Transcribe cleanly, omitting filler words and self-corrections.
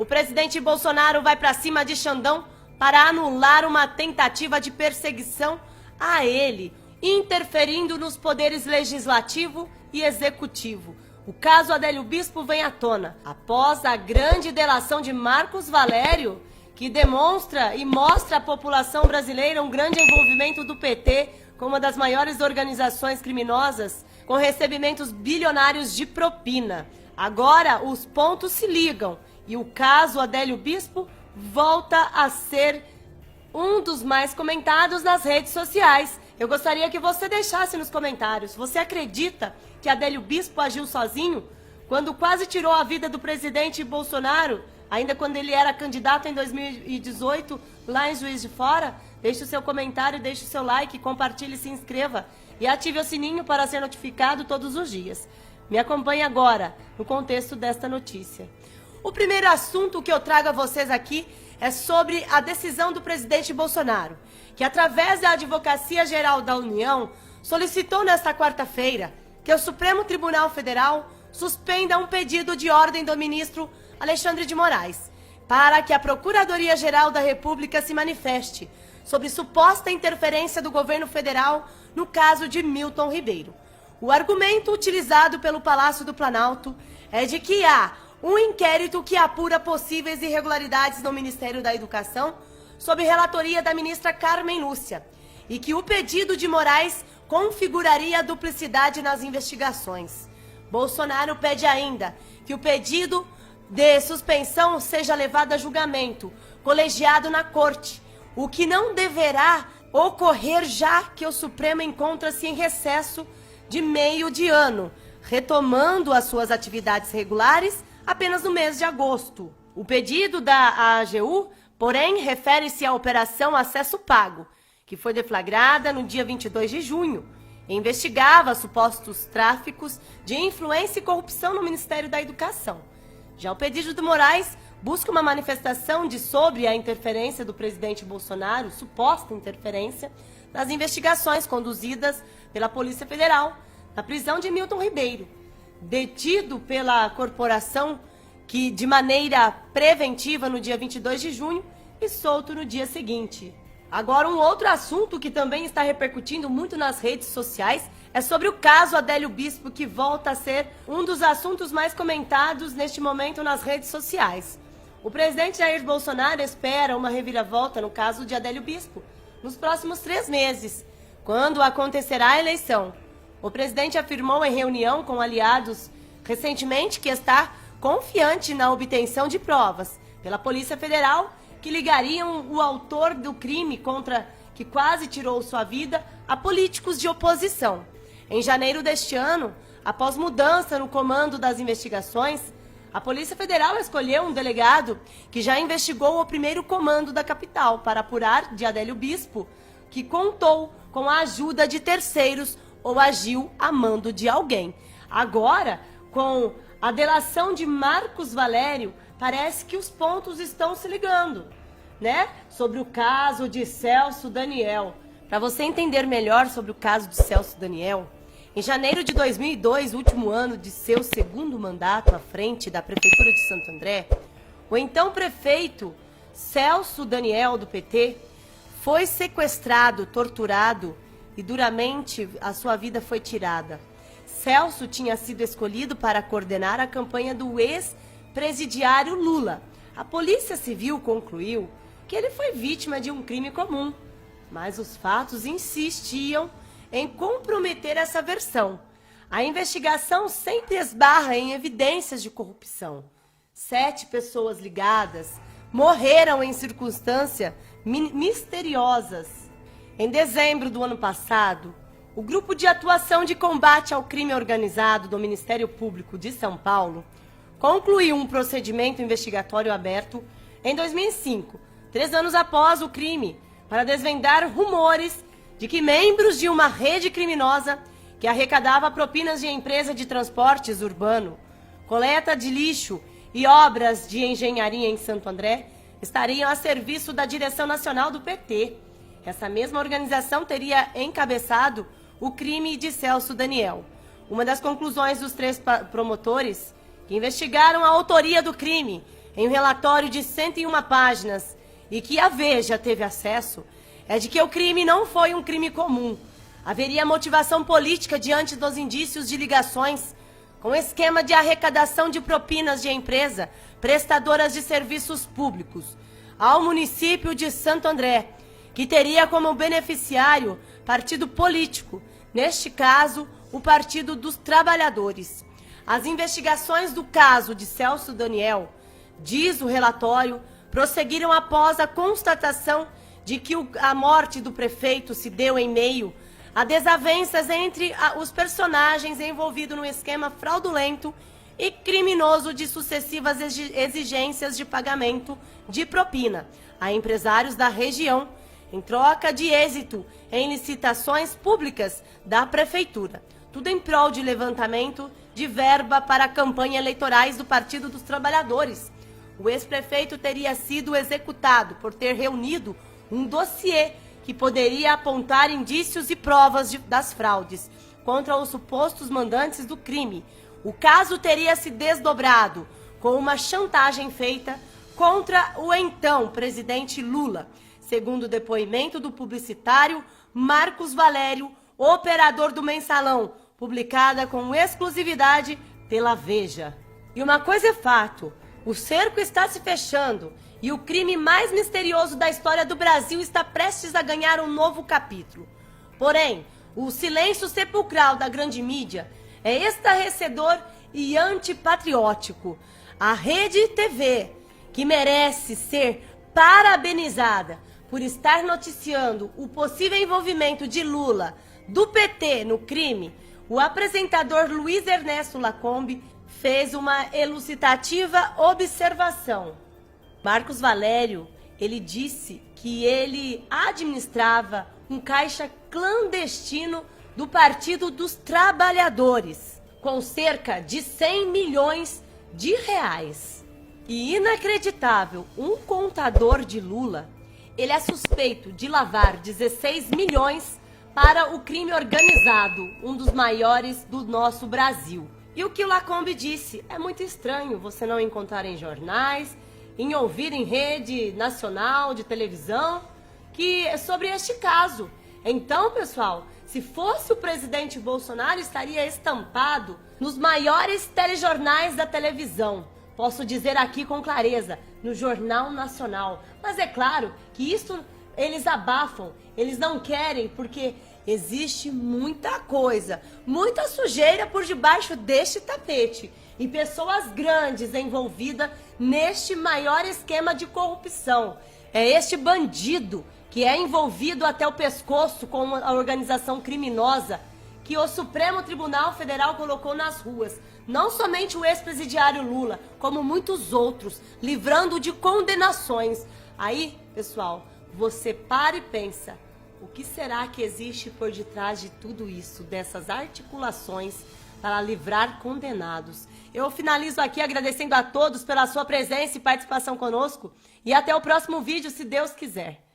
O presidente Bolsonaro vai para cima de Xandão para anular uma tentativa de perseguição a ele, interferindo nos poderes legislativo e executivo. O caso Adélio Bispo vem à tona após a grande delação de Marcos Valério, que demonstra e mostra à população brasileira um grande envolvimento do PT com uma das maiores organizações criminosas, com recebimentos bilionários de propina. Agora os pontos se ligam e o caso Adélio Bispo volta a ser um dos mais comentados nas redes sociais. Eu gostaria que você deixasse nos comentários. Você acredita que Adélio Bispo agiu sozinho quando quase tirou a vida do presidente Bolsonaro, ainda quando ele era candidato em 2018, lá em Juiz de Fora? Deixe o seu comentário, deixe o seu like, compartilhe, se inscreva e ative o sininho para ser notificado todos os dias. Me acompanhe agora no contexto desta notícia. O primeiro assunto que eu trago a vocês aqui é sobre a decisão do presidente Bolsonaro, que através da Advocacia Geral da União solicitou nesta quarta-feira que o Supremo Tribunal Federal suspenda um pedido de ordem do ministro Alexandre de Moraes para que a Procuradoria-Geral da República se manifeste sobre suposta interferência do governo federal no caso de Milton Ribeiro. O argumento utilizado pelo Palácio do Planalto é de que há um inquérito que apura possíveis irregularidades no Ministério da Educação sob relatoria da ministra Carmen Lúcia e que o pedido de Moraes configuraria duplicidade nas investigações. Bolsonaro pede ainda que o pedido de suspensão seja levado a julgamento colegiado na Corte, o que não deverá ocorrer já que o Supremo encontra-se em recesso de meio de ano, retomando as suas atividades regulares apenas no mês de agosto. O pedido da AGU, porém, refere-se à Operação Acesso Pago, que foi deflagrada no dia 22 de junho. E investigava supostos tráficos de influência e corrupção no Ministério da Educação. Já o pedido de Moraes busca uma manifestação sobre a interferência do presidente Bolsonaro, suposta interferência, nas investigações conduzidas pela Polícia Federal na prisão de Milton Ribeiro, detido pela corporação que de maneira preventiva no dia 22 de junho e solto no dia seguinte. Agora, um outro assunto que também está repercutindo muito nas redes sociais é sobre o caso Adélio Bispo, que volta a ser um dos assuntos mais comentados neste momento nas redes sociais. O presidente Jair Bolsonaro espera uma reviravolta no caso de Adélio Bispo nos próximos 3 meses, quando acontecerá a eleição. O presidente afirmou em reunião com aliados recentemente que está confiante na obtenção de provas pela Polícia Federal que ligariam o autor do crime que quase tirou sua vida a políticos de oposição. Em janeiro deste ano, após mudança no comando das investigações, a Polícia Federal escolheu um delegado que já investigou o primeiro comando da capital para apurar de Adélio Bispo, que contou com a ajuda de terceiros ou agiu a mando de alguém. Agora, com a delação de Marcos Valério, parece que os pontos estão se ligando, né? Sobre o caso de Celso Daniel. Para você entender melhor sobre o caso de Celso Daniel, em janeiro de 2002, último ano de seu segundo mandato à frente da Prefeitura de Santo André, o então prefeito Celso Daniel, do PT, foi sequestrado, torturado e duramente a sua vida foi tirada. Celso tinha sido escolhido para coordenar a campanha do ex-presidiário Lula. A Polícia Civil concluiu que ele foi vítima de um crime comum, mas os fatos insistiam em comprometer essa versão. A investigação sempre esbarra em evidências de corrupção. 7 pessoas ligadas morreram em circunstâncias misteriosas. Em dezembro do ano passado, o Grupo de Atuação de Combate ao Crime Organizado do Ministério Público de São Paulo concluiu um procedimento investigatório aberto em 2005, 3 anos após o crime, para desvendar rumores de que membros de uma rede criminosa que arrecadava propinas de empresa de transportes urbano, coleta de lixo e obras de engenharia em Santo André estariam a serviço da direção nacional do PT. Essa mesma organização teria encabeçado o crime de Celso Daniel. Uma das conclusões dos 3 promotores que investigaram a autoria do crime em um relatório de 101 páginas e que a Veja teve acesso, é de que o crime não foi um crime comum. Haveria motivação política diante dos indícios de ligações com esquema de arrecadação de propinas de empresa prestadoras de serviços públicos ao município de Santo André, que teria como beneficiário partido político, neste caso, o Partido dos Trabalhadores. As investigações do caso de Celso Daniel, diz o relatório, prosseguiram após a constatação de que a morte do prefeito se deu em meio a desavenças entre os personagens envolvidos no esquema fraudulento e criminoso de sucessivas exigências de pagamento de propina a empresários da região, em troca de êxito em licitações públicas da prefeitura. Tudo em prol de levantamento de verba para campanhas eleitorais do Partido dos Trabalhadores. O ex-prefeito teria sido executado por ter reunido um dossiê que poderia apontar indícios e provas das fraudes contra os supostos mandantes do crime. O caso teria se desdobrado com uma chantagem feita contra o então presidente Lula, segundo o depoimento do publicitário Marcos Valério, operador do Mensalão, publicada com exclusividade pela Veja. E uma coisa é fato, o cerco está se fechando e o crime mais misterioso da história do Brasil está prestes a ganhar um novo capítulo. Porém, o silêncio sepulcral da grande mídia é estarrecedor e antipatriótico. A Rede TV, que merece ser parabenizada por estar noticiando o possível envolvimento de Lula, do PT, no crime, o apresentador Luiz Ernesto Lacombe fez uma elucidativa observação. Marcos Valério, ele disse que ele administrava um caixa clandestino do Partido dos Trabalhadores, com cerca de 100 milhões de reais. E inacreditável, um contador de Lula, ele é suspeito de lavar 16 milhões para o crime organizado, um dos maiores do nosso Brasil. E o que o Lacombe disse, é muito estranho você não encontrar em jornais, em ouvir em rede nacional de televisão, que é sobre este caso. Então, pessoal, se fosse o presidente Bolsonaro, estaria estampado nos maiores telejornais da televisão. Posso dizer aqui com clareza, no Jornal Nacional. Mas é claro que isso eles abafam, eles não querem, porque existe muita coisa, muita sujeira por debaixo deste tapete. E pessoas grandes envolvidas neste maior esquema de corrupção. É este bandido que é envolvido até o pescoço com a organização criminosa que o Supremo Tribunal Federal colocou nas ruas. Não somente o ex-presidiário Lula, como muitos outros, livrando de condenações. Aí, pessoal, você para e pensa, o que será que existe por detrás de tudo isso, dessas articulações para livrar condenados? Eu finalizo aqui agradecendo a todos pela sua presença e participação conosco e até o próximo vídeo, se Deus quiser.